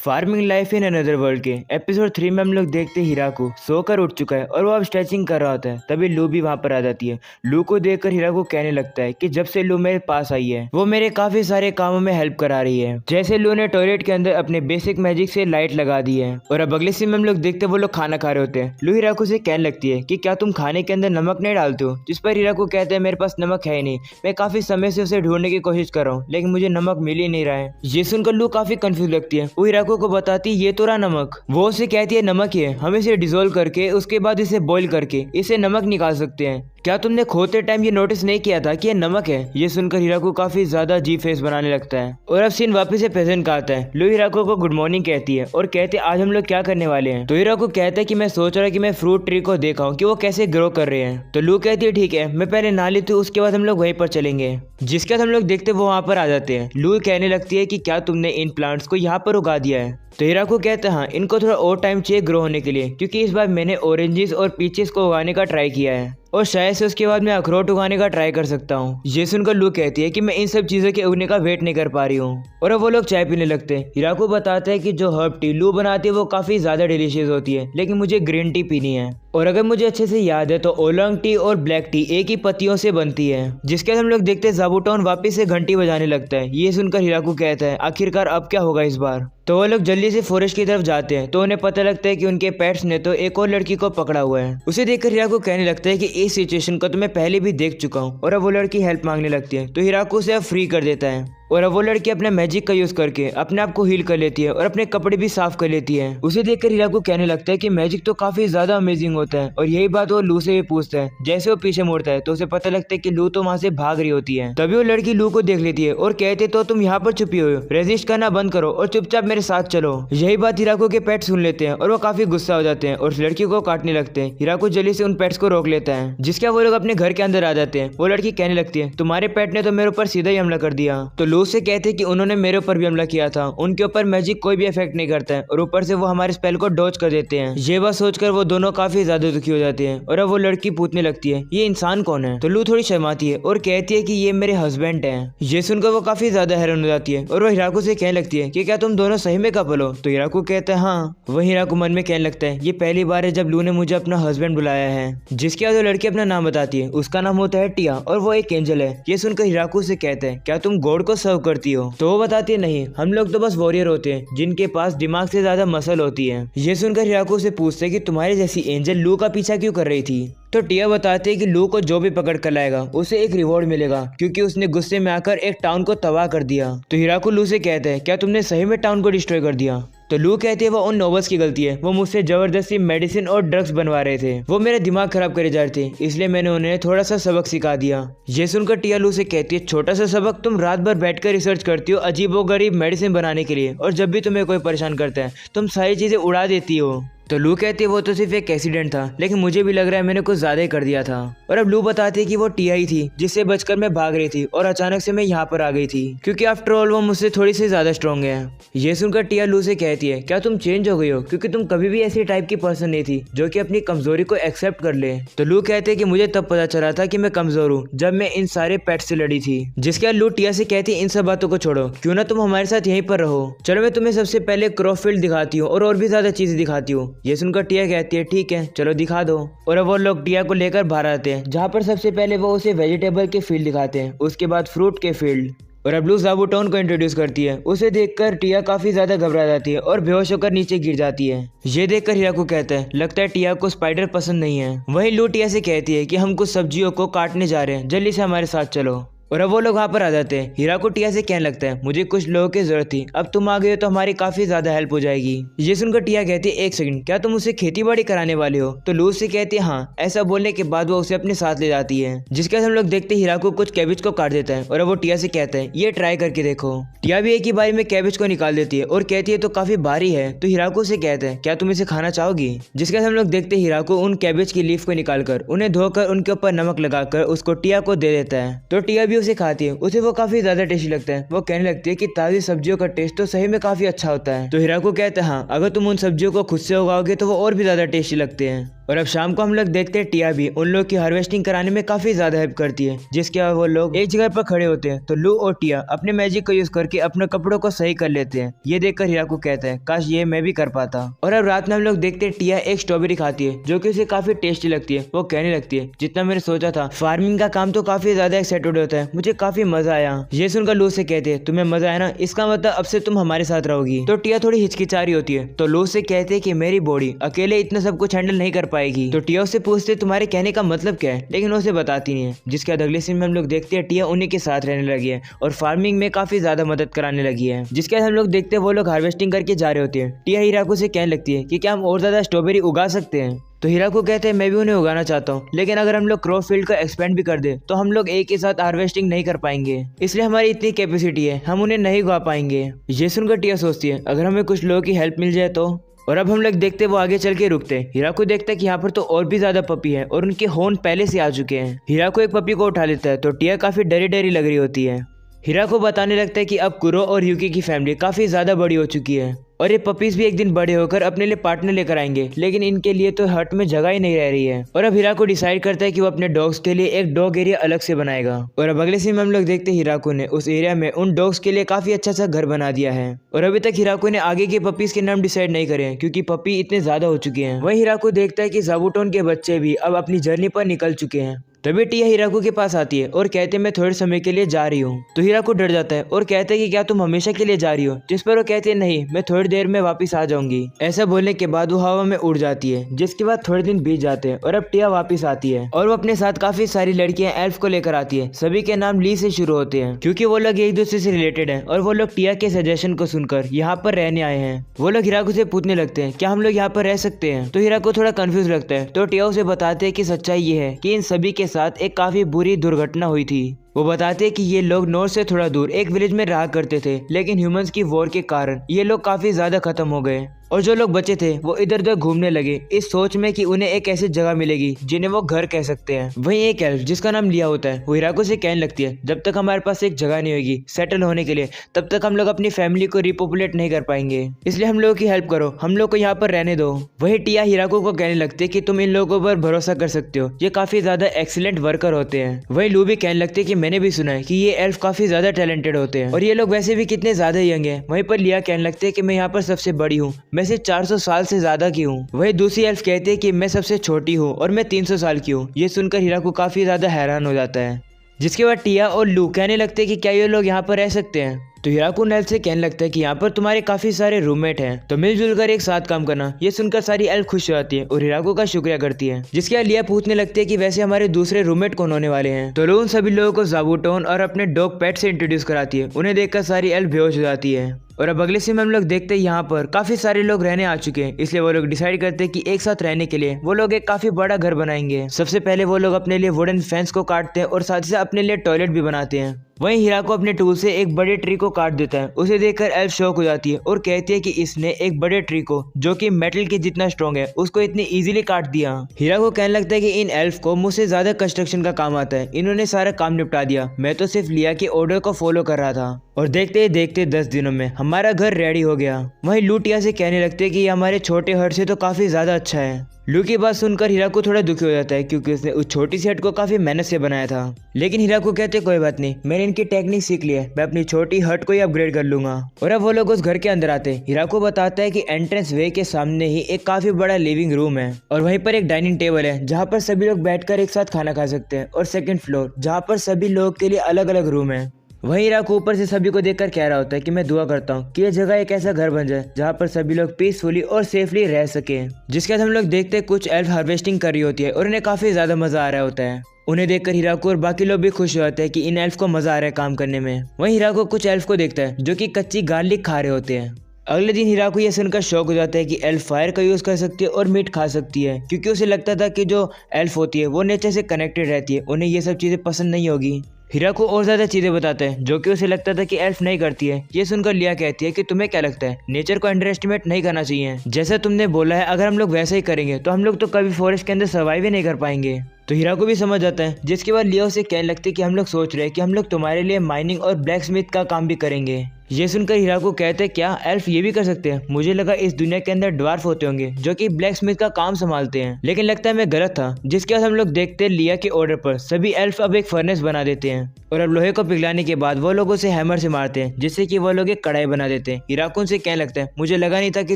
Farming life in another world के episode 3 में हम लोग देखते हैं हिराको सोकर उठ चुका है और वो अब स्ट्रेचिंग कर रहा होता है। तभी लू भी वहां पर आ जाती है। लू को देखकर हिराको कहने लगता है कि जब से लू मेरे पास आई है वो मेरे काफी सारे कामों में हेल्प करा रही है। जैसे लू ने टॉयलेट के अंदर अपने बेसिक मैजिक से लाइट लगा दी है और अब अगले सीन में हम लोग देखते हैं वो लोग खाना खा रहे होते हैं। लू हिराको से कहने लगती है कि क्या तुम खाने के अंदर नमक नहीं डालते हो, जिस पर हिराको कहते हैं मेरे पास नमक है ही नहीं, मैं काफी समय से उसे ढूंढने की कोशिश कर रहा हूँ लेकिन मुझे नमक मिल ही नहीं रहा है। ये सुनकर लू काफी कंफ्यूज लगती है। वो हिराको को बताती ये तो रहा नमक। वो उसे कहती है नमक ही है, हम इसे डिजोल्व करके उसके बाद इसे बॉईल करके इसे नमक निकाल सकते हैं। क्या तुमने खोते टाइम ये नोटिस नहीं किया था कि ये नमक है? ये सुनकर हिराको काफी ज्यादा अजीब फेस बनाने लगता है। और अब सीन वापस से प्रेजेंट का आता है। लू हिराको को गुड मॉर्निंग कहती है और कहते हैं आज हम लोग क्या करने वाले हैं। तो हिराको कहता है कि मैं सोच रहा कि मैं फ्रूट ट्री को देखा हूँ कि वो कैसे ग्रो कर रहे हैं। तो लू कहती है ठीक है, मैं पहले नहा लेती हूँ, उसके बाद हम लोग वहीं पर चलेंगे। जिसके बाद हम लोग देखते वो वहां पर आ जाते हैं। लू कहने लगती है कि क्या तुमने इन प्लांट्स को यहाँ पर उगा दिया है? तो हिराको कहते हैं हाँ, इनको थोड़ा और टाइम चाहिए ग्रो होने के लिए, क्योंकि इस बार मैंने ऑरेंजेस और पीचेस को उगाने का ट्राई किया है और शायद से उसके बाद मैं अखरोट उगाने का ट्राई कर सकता हूँ। ये सुनकर लू कहती है कि मैं इन सब चीजों के उगने का वेट नहीं कर पा रही हूँ। और अब वो लोग चाय पीने लगते हैं। हिराको बताता है कि जो हर्ब टी लू बनाती है वो काफी ज्यादा डिलीशियस होती है, लेकिन मुझे ग्रीन टी पीनी है। और अगर मुझे अच्छे से याद है तो ओलोंग टी और ब्लैक टी एक ही पत्तियों से बनती है। जिसके बाद हम लोग देखते हैं ज़ाबूटोन वापस से घंटी बजाने लगता है। ये सुनकर हिराको कहता है आखिरकार अब क्या होगा इस बार। तो वो लोग जल्दी से फॉरेस्ट की तरफ जाते हैं तो उन्हें पता लगता है कि उनके पेट्स ने तो एक और लड़की को पकड़ा हुआ है। उसे देखकर हिराको कहने लगता है कि इस सिचुएशन को तो मैं पहले भी देख चुका हूँ। और अब वो लड़की हेल्प मांगने लगती है तो हिराको उसे अब फ्री कर देता है। और अब वो लड़की अपने मैजिक का यूज करके अपने आप को हील कर लेती है और अपने कपड़े भी साफ कर लेती है। उसे देखकर हिराको कहने लगता है कि मैजिक तो काफी ज्यादा अमेजिंग होता है। और यही बात वो लू से भी पूछता है। जैसे वो पीछे मुड़ता है तो उसे पता लगता है कि लू तो वहां से भाग रही होती है। तभी वो लड़की लू को देख लेती है और कहते तो तुम यहाँ पर छुपी हो, रेजिस्ट करना बंद करो और चुपचाप मेरे साथ चलो। यही बात हिराको के पेट सुन लेते हैं और वो काफी गुस्सा हो जाते हैं और उस लड़की को काटने लगते हैं। हिराको जल्दी से उन पेट्स को रोक लेता है। जिसके वो लोग अपने घर के अंदर आ जाते हैं। वो लड़की कहने लगती है तुम्हारे पेट ने तो मेरे ऊपर सीधा ही हमला कर दिया। तो लू से कहते हैं कि उन्होंने मेरे ऊपर भी हमला किया था, उनके ऊपर मैजिक कोई भी इफेक्ट नहीं करता है और ऊपर से वो हमारे स्पेल को डॉज कर देते हैं। ये बात सोचकर वो दोनों काफी ज्यादा दुखी हो जाते हैं। और अब वो लड़की पूछने लगती है ये इंसान कौन है? तो लू थोड़ी शर्माती है और कहती है कि ये मेरे हस्बैंड हैं। ये सुनकर वो काफी ज्यादा हैरान हो जाती है और वो हिराको से कहने लगती है कि क्या तुम दोनों सही में कपल हो? तो हिराको कहता है हाँ। वही हिराको मन में कहने लगता है ये पहली बार है जब लू ने मुझे अपना हस्बैंड बुलाया है। जिसके बाद वो लड़की अपना नाम बताती है। उसका नाम होता है टिया और वो एक एंजल है। ये सुनकर हिराको से कहते हैं क्या तुम गॉड को सर्व करती हो? तो वो बताती है नहीं, हम लोग तो बस वॉरियर होते हैं जिनके पास दिमाग से ज्यादा मसल होती है। ये सुनकर हिराको से पूछते हैं कि तुम्हारी जैसी एंजल लू का पीछा क्यों कर रही थी? तो टिया बताते हैं कि लू को जो भी पकड़ कर लाएगा उसे एक रिवॉर्ड मिलेगा, क्योंकि उसने गुस्से में आकर एक टाउन को तबाह कर दिया। तो हिराको लू से कहते हैं क्या तुमने सही में टाउन को डिस्ट्रॉय कर दिया? तो लू कहते हैं वो उन नोबल्स की गलती है, वो मुझसे जबरदस्ती मेडिसिन और ड्रग्स बनवा रहे थे, वो मेरा दिमाग खराब करे जा रहे थे, इसलिए मैंने उन्हें थोड़ा सा सबक सिखा दिया। ये सुनकर टिया लू से कहती है छोटा सा सबक? तुम रात भर बैठकर रिसर्च करती हो अजीबोगरीब मेडिसिन बनाने के लिए और जब भी तुम्हें कोई परेशान करता है तुम सारी चीजें उड़ा देती हो। तो लू कहती है वो तो सिर्फ एक एक्सीडेंट था, लेकिन मुझे भी लग रहा है मैंने कुछ ज्यादा ही कर दिया था। और अब लू बताती है कि वो टिया ही थी जिससे बचकर मैं भाग रही थी और अचानक से मैं यहाँ पर आ गई थी, क्योंकि आफ्टर ऑल वो मुझसे थोड़ी सी ज्यादा स्ट्रॉन्ग है। ये सुनकर टिया लू से कहती है क्या तुम चेंज हो गई हो, क्योंकि तुम कभी भी ऐसी टाइप की पर्सन नहीं थी जो कि अपनी कमजोरी को एक्सेप्ट कर ले। तो लू कहते हैं कि मुझे तब पता चला था कि मैं कमजोर हूँ जब मैं इन सारे पेट्स से लड़ी थी। जिसके बाद लू टिया से कहती है इन सब बातों को छोड़ो, क्यों ना तुम हमारे साथ यहीं पर रहो, चलो मैं तुम्हें सबसे पहले क्रॉफील्ड दिखाती हूँ और भी ज्यादा चीजें दिखाती हूँ। ये सुनकर टिया कहती है ठीक है चलो दिखा दो। और अब वो लोग टिया को लेकर बाहर आते हैं, जहाँ पर सबसे पहले वो उसे वेजिटेबल के फील्ड दिखाते हैं, उसके बाद फ्रूट के फील्ड। और अब लू ज़ाबूटोन को इंट्रोड्यूस करती है। उसे देखकर टिया काफी ज्यादा घबरा जाती है और बेहोश होकर नीचे गिर जाती है। ये देखकर हिराको कहता है लगता है टिया को स्पाइडर पसंद नहीं है। वहीं लू टिया से कहती है कि हम कुछ सब्जियों को काटने जा रहे हैं, जल्दी से हमारे साथ चलो। और अब वो लोग वहाँ पर आ जाते हैं। हिराको टिया से कहने लगता है मुझे कुछ लोगों की जरूरत थी, अब तुम आ गए हो तो हमारी काफी ज्यादा हेल्प हो जाएगी। ये सुनकर टिया कहती है एक सेकंड, क्या तुम उसे खेती बाड़ी कराने वाले हो? तो लू से कहती है हाँ। ऐसा बोलने के बाद वो उसे अपने साथ ले जाती है। जिसके बाद हम लोग देखते हैं हिराको कुछ कैबेज को काट देता है और अब वो टिया से कहता है ये ट्राई करके देखो। टिया भी एक ही बारी में कैबेज को निकाल देती है और कहती है तो काफी भारी है। तो हिराको से कहता है क्या तुम इसे खाना चाहोगी? जिसके बाद हम लोग देखते हैं हिराको उन कैबेज की लीफ को निकालकर उन्हें धोकर उनके ऊपर नमक लगाकर उसको टिया को दे देता है। तो टिया भी उसे खाती है, उसे वो काफी ज्यादा टेस्टी लगता है। वो कहने लगती है कि ताजी सब्जियों का टेस्ट तो सही में काफी अच्छा होता है। तो हिराको कहता है हाँ, अगर तुम उन सब्जियों को खुद से उगाओगे तो वो और भी ज्यादा टेस्टी लगते हैं। और अब शाम को हम लोग देखते हैं टिया भी उन लोग की हार्वेस्टिंग कराने में काफी ज्यादा हेल्प करती है, जिसके बाद वो लोग एक जगह पर खड़े होते हैं तो लू और टिया अपने मैजिक को यूज करके अपने कपड़ों को सही कर लेते हैं। ये देखकर हिराकू कहता है काश ये मैं भी कर पाता। और अब रात में हम लोग देखते हैं टिया एक स्ट्रॉबेरी खाती है जो कि उसे काफी टेस्टी लगती है। वो कहने लगती है जितना मैंने सोचा था फार्मिंग का काम तो काफी ज्यादा एक्साइटेड होता है, मुझे काफी मजा आया। ये सुनकर लू से कहते हैं तुम्हें मजा आया ना, इसका मतलब अब से तुम हमारे साथ रहोगी। तो टिया थोड़ी हिचकिचा रही होती है तो लू से कहते हैं कि मेरी बॉडी अकेले इतना सब कुछ हैंडल नहीं कर पाएगी। तो टिया उससे पूछते तुम्हारे कहने का मतलब क्या है, लेकिन वो उसे बताती नहीं है। जिसके बाद अगले सीन में हम लोग देखते हैं टिया उन्हीं के साथ रहने लगी है और फार्मिंग में काफी ज्यादा मदद कराने लगी है। जिसके बाद हम लोग देखते हैं वो लोग हार्वेस्टिंग करके जा रहे होते हैं। टिया हिराकू से कहने लगती है कि क्या हम और ज्यादा स्ट्रॉबेरी उगा सकते हैं। तो हिराकू कहते हैं मैं भी उन्हें उगाना चाहता हूँ, लेकिन अगर हम लोग क्रॉप फील्ड को एक्सपेंड भी कर दे तो हम लोग एक ही साथ हार्वेस्टिंग नहीं कर पाएंगे, इसलिए हमारी इतनी कैपेसिटी है हम उन्हें नहीं उगा पाएंगे। ये सुनकर टिया सोचती है अगर हमें कुछ लोगों की हेल्प मिल जाए तो। और अब हम लोग देखते वो आगे चल के रुकते हैं। हिराकू देखता है कि यहाँ पर तो और भी ज्यादा पपी है और उनके होर्न पहले से आ चुके हैं। हिराकू एक पपी को उठा लेता है तो टिया काफी डरी डरी लग रही होती है। हिराकू बताने लगता है कि अब कुरो और यूकी की फैमिली काफी ज्यादा बड़ी हो चुकी है और ये पपीज भी एक दिन बड़े होकर अपने लिए पार्टनर लेकर आएंगे, लेकिन इनके लिए तो हट में जगह ही नहीं रह रही है। और अब हिराकू डिसाइड करता है कि वो अपने डॉग्स के लिए एक डॉग एरिया अलग से बनाएगा। और अब अगले सीन में हम लोग देखते हैं हिराकू ने उस एरिया में उन डॉग्स के लिए काफी अच्छा सा घर बना दिया है। और अभी तक हिराकू ने आगे के पपीज के नाम डिसाइड नहीं करे हैं क्योंकि पपी इतने ज्यादा हो चुके हैं। वही हिराकू देखता है कि ज़ाबूटोन के बच्चे भी अब अपनी जर्नी पर निकल चुके हैं। तभी टिया हिराकू के पास आती है और कहते हैं मैं थोड़े समय के लिए जा रही हूँ। तो हिराकू डर जाता है और कहते हैं कि क्या तुम हमेशा के लिए जा रही हो, जिस पर वो कहते हैं नहीं मैं थोड़ी देर में वापस आ जाऊंगी। ऐसा बोलने के बाद वो हवा में उड़ जाती है। जिसके बाद थोड़े दिन बीत जाते हैं और अब टिया वापस आती है और वो अपने साथ काफी सारी लड़कियां एल्फ को लेकर आती है। सभी के नाम ली से शुरू होते हैं क्योंकि वो लोग एक दूसरे से रिलेटेड है और वो लोग टिया के सजेशन को सुनकर यहाँ पर रहने आए हैं। वो लोग हिराकू से पूछने लगते हैं क्या हम लोग यहाँ पर रह सकते हैं। तो हिराकू थोड़ा कंफ्यूज लगता है तो टिया उसे बताते हैं कि सच्चाई ये है कि इन सभी के साथ एक काफी बुरी दुर्घटना हुई थी। वो बताते हैं कि ये लोग नॉर्थ से थोड़ा दूर एक विलेज में रहा करते थे, लेकिन ह्यूमंस की वॉर के कारण ये लोग काफी ज्यादा खत्म हो गए और जो लोग बचे थे वो इधर उधर घूमने लगे इस सोच में कि उन्हें एक ऐसी जगह मिलेगी जिन्हें वो घर कह सकते हैं। वहीं एक एल्फ जिसका नाम लिया होता है वो हिराकू से कहने लगती है जब तक हमारे पास एक जगह नहीं होगी सेटल होने के लिए तब तक हम लोग अपनी फैमिली को रिपॉपुलेट नहीं कर पाएंगे, इसलिए हम लोगों की हेल्प करो, हम लोग को यहाँ पर रहने दो। वही टिया हिराकू को कहने लगती है कि तुम इन लोगों पर भरोसा कर सकते हो, ये काफी ज्यादा एक्सीलेंट वर्कर होते हैं। वही लू भी कहने लगते है कि मैंने भी सुना है कि ये एल्फ काफी ज्यादा टैलेंटेड होते हैं और ये लोग वैसे भी कितने ज्यादा यंग हैं। वहीं पर लिया कहने लगते हैं कि मैं यहाँ पर सबसे बड़ी हूँ, मैं सिर्फ 400 साल से ज्यादा की हूँ। वही दूसरी एल्फ कहते हैं कि मैं सबसे छोटी हूँ और मैं 300 साल की हूँ। ये सुनकर हिराकू काफी ज्यादा हैरान हो जाता है। जिसके बाद टिया और लू कहने लगते हैं कि क्या ये लोग यहाँ पर रह सकते हैं। तो हिराकू एल्फ से कहने लगता है कि यहाँ पर तुम्हारे काफी सारे रूममेट हैं तो मिलजुल कर एक साथ काम करना। ये सुनकर सारी एल्फ खुश हो जाती है और हिराकू का शुक्रिया करती है। जिसके बाद लिया पूछने लगती है कि वैसे हमारे दूसरे रूममेट कौन होने वाले हैं। तो उन सभी लोगों को ज़ाबूटोन और अपने डॉग पेट से इंट्रोड्यूस कराती है। उन्हें देखकर सारी एल्फ बेहोश हो जाती है। और अब अगले सीन में हम लोग देखते हैं यहाँ पर काफी सारे लोग रहने आ चुके हैं, इसलिए वो लोग डिसाइड करते हैं कि एक साथ रहने के लिए वो लोग एक काफी बड़ा घर बनाएंगे। सबसे पहले वो लोग अपने लिए वुडन फेंस को काटते हैं और साथ ही साथ अपने लिए टॉयलेट भी बनाते हैं। वहीं हिराकू अपने टूल से एक बड़े ट्री को काट देता है। उसे देखकर एल्फ शॉक हो जाती है और कहती है कि इसने एक बड़े ट्री को जो कि मेटल के जितना स्ट्रॉन्ग है उसको इतनी इजीली काट दिया। हिराकू कहने लगता है कि इन एल्फ को मुझसे ज्यादा कंस्ट्रक्शन का काम आता है, इन्होंने सारा काम निपटा दिया, मैं तो सिर्फ लिया के ऑर्डर को फॉलो कर रहा था। और देखते ही देखते 10 दिनों में हमारा घर रेडी हो गया। वहीं लू टिया से कहने लगते कि ये हमारे छोटे हट से तो काफी ज्यादा अच्छा है। लू की बात सुनकर हिराकू थोड़ा दुखी हो जाता है क्योंकि उसने उस छोटी सी हट को काफी मेहनत से बनाया था। लेकिन हिराकू कहते कोई बात नहीं, मैंने इनकी टेक्निक सीख ली है, मैं अपनी छोटी हट को ही अपग्रेड कर लूंगा। और अब वो लोग उस घर के अंदर आते हैं। हिराकू बताता है कि एंट्रेंस वे के सामने ही एक काफी बड़ा लिविंग रूम है और वहीं पर एक डाइनिंग टेबल है जहाँ पर सभी लोग बैठकर एक साथ खाना खा सकते हैं और सेकंड फ्लोर जहाँ पर सभी लोगों के लिए अलग अलग रूम है। वहीं हिराकू ऊपर से सभी को देखकर कह रहा होता है कि मैं दुआ करता हूँ कि ये जगह एक ऐसा घर बन जाए जहाँ पर सभी लोग पीसफुली और सेफली रह सके। जिसके बाद हम लोग देखते हैं कुछ एल्फ हार्वेस्टिंग कर रही होती है और उन्हें काफी ज्यादा मजा आ रहा होता है। उन्हें देखकर हिराकू और बाकी लोग भी खुश हो जाते हैं कि इन एल्फ को मजा आ रहा है काम करने में। वहीं हिराकू कुछ एल्फ को देखता है जो कि कच्ची गार्लिक खा रहे होते हैं। अगले दिन हिराकू ये सुनकर शौक हो जाता है कि एल्फ फायर का यूज कर सकती है और मीट खा सकती है, क्योंकि उसे लगता था कि जो एल्फ होती है वो नेचर से कनेक्टेड रहती है, उन्हें ये सब चीजें पसंद नहीं होगी। हिराकू और ज्यादा चीजें बताता है जो कि उसे लगता था कि एल्फ नहीं करती है। ये सुनकर लिया कहती है कि तुम्हें क्या लगता है, नेचर को अंडर एस्टिमेट नहीं करना चाहिए, जैसा तुमने बोला है अगर हम लोग वैसा ही करेंगे तो हम लोग तो कभी फॉरेस्ट के अंदर सर्वाइव ही नहीं कर पाएंगे। तो हिराकू भी समझ जाता है। जिसके बाद लिया उसे कहने लगती है कि हम लोग सोच रहे हैं कि हम लोग तुम्हारे लिए माइनिंग और ब्लैक स्मिथ का काम भी करेंगे। ये सुनकर हिराको कहते क्या एल्फ ये भी कर सकते हैं? मुझे लगा इस दुनिया के अंदर ड्वार्फ होते होंगे जो कि ब्लैक स्मिथ का काम संभालते हैं, लेकिन लगता है मैं गलत था। जिसके बाद हम लोग देखते लिया के ऑर्डर पर सभी एल्फ अब एक फर्नेस बना देते हैं और अब लोहे को पिघलाने के बाद वो लोगों से हैमर से मारते हैं जिससे कि वो लोग एक कढ़ाई बना देते हैं। हिराको उनसे कहने लगता है मुझे लगा नहीं था कि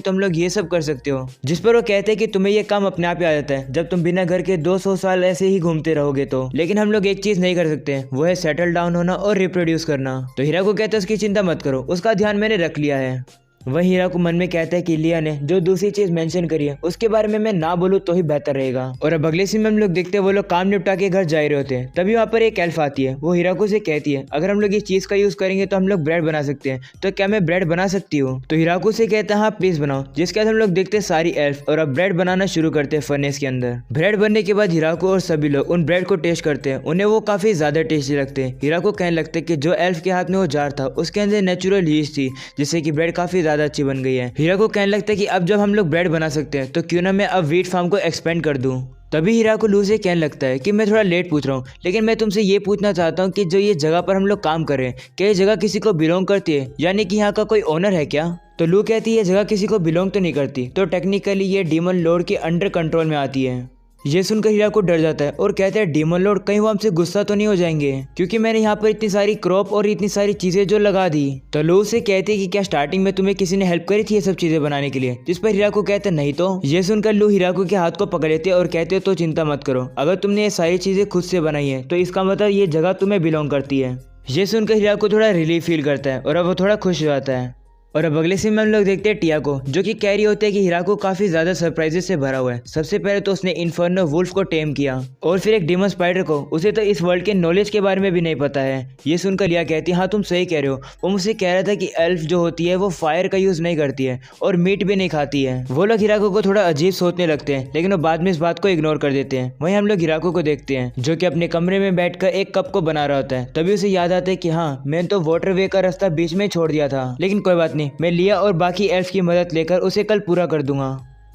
तुम लोग ये सब कर सकते हो। जिस पर वो कहते हैं कि तुम्हें ये काम अपने आप ही आ जाता है जब तुम बिना घर के 200 साल ऐसे ही घूमते रहोगे तो, लेकिन हम लोग एक चीज नहीं कर सकते, वो है सेटल डाउन होना और रिप्रोड्यूस करना। तो हिराको कहता है उसकी चिंता मत करो, उसका ध्यान मैंने रख लिया है। वही हिराको मन में कहता है कि लिया ने जो दूसरी चीज मेंशन करी है उसके बारे में मैं ना बोलूं तो ही बेहतर रहेगा। और अब अगले सीन में हम लोग देखते हैं वो लोग काम निपटा के घर जा रहे होते हैं। तभी वहाँ पर एक एल्फ आती है। वो हिराको से कहती है अगर हम लोग इस चीज का यूज करेंगे तो हम लोग ब्रेड बना सकते हैं, तो क्या मैं ब्रेड बना सकती हूँ? तो हिराको से कहता है हाँ प्लीज बनाओ। जिसके बाद हम लोग देखते हैं सारी एल्फ और अब ब्रेड बनाना शुरू करते हैं फर्नेस के अंदर। ब्रेड बनने के बाद हिराको और सभी लोग उन ब्रेड को टेस्ट करते हैं, उन्हें वो काफी ज्यादा टेस्टी लगते हैं। हिराको कहने लगते कि जो एल्फ के हाथ में वो जार था उसके अंदर नेचुरल यीस्ट थी जिससे कि ब्रेड काफी ज्यादा अच्छी बन गई है। हिराको कहने लगता है कि अब जब हम लोग ब्रेड बना सकते हैं तो क्यों ना मैं अब व्हीट फार्म को एक्सपेंड कर दूं। तभी हिराको लू से कहने लगता है कि मैं थोड़ा लेट पूछ रहा हूँ, लेकिन मैं तुमसे ये पूछना चाहता हूँ कि जो ये जगह पर हम लोग काम कर रहे हैं क्या ये जगह किसी को बिलोंग करती है, यानी कि यहाँ का कोई ओनर है क्या? तो लू कहती है ये जगह किसी को बिलोंग तो नहीं करती, तो टेक्निकली ये डीमन लॉर्ड के अंडर कंट्रोल में आती है। ये सुनकर हिराको डर जाता है और कहता है डीमन लॉर्ड कहीं वो हमसे गुस्सा तो नहीं हो जाएंगे क्योंकि मैंने यहाँ पर इतनी सारी क्रॉप और इतनी सारी चीजें जो लगा दी। तो लू से कहते हैं कि क्या स्टार्टिंग में तुम्हें किसी ने हेल्प करी थी ये सब चीजें बनाने के लिए? जिस पर हिराको कहता है नहीं। तो ये सुनकर लू हिराको के हाथ को पकड़ लेते और कहते हो तो चिंता मत करो, अगर तुमने ये सारी चीजें खुद से बनाई है तो इसका मतलब ये जगह तुम्हें बिलोंग करती है। ये सुनकर हिराको थोड़ा रिलीफ फील करता है और अब वो थोड़ा खुश हो जाता है। और अब अगले सीन में हम लोग देखते हैं टिया को जो कि कह रही होते हैं कि हिराको काफी ज्यादा सरप्राइजेस से भरा हुआ है। सबसे पहले तो उसने इन्फर्नो वुल्फ को टेम किया और फिर एक डीमन स्पाइडर को, उसे तो इस वर्ल्ड के नॉलेज के बारे में भी नहीं पता है। ये सुनकर लिया कहती है हाँ तुम सही कह रहे हो, वो मुझसे कह रहा था कि एल्फ जो होती है वो फायर का यूज नहीं करती है और मीट भी नहीं खाती है। वो लोग हिराको को थोड़ा अजीब सोचने लगते हैं लेकिन वो बाद में इस बात को इग्नोर कर देते हैं। वहीं हम लोग हिराको को देखते हैं जो कि अपने कमरे में बैठकर एक कप को बना रहा होता है। तभी उसे याद आता है कि हाँ मैंने तो वाटर वे का रास्ता बीच में छोड़ दिया था, लेकिन कोई बात नहीं, मैं लिया और बाकी एल्फ की मदद लेकर उसे कल पूरा कर दूंगा।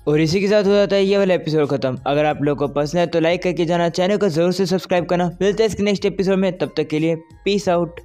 और इसी के साथ हो जाता है ये वाला एपिसोड खत्म। अगर आप लोगों को पसंद है तो लाइक करके जाना, चैनल को जरूर से सब्सक्राइब करना। मिलते हैं इसके नेक्स्ट एपिसोड में, तब तक के लिए पीस आउट।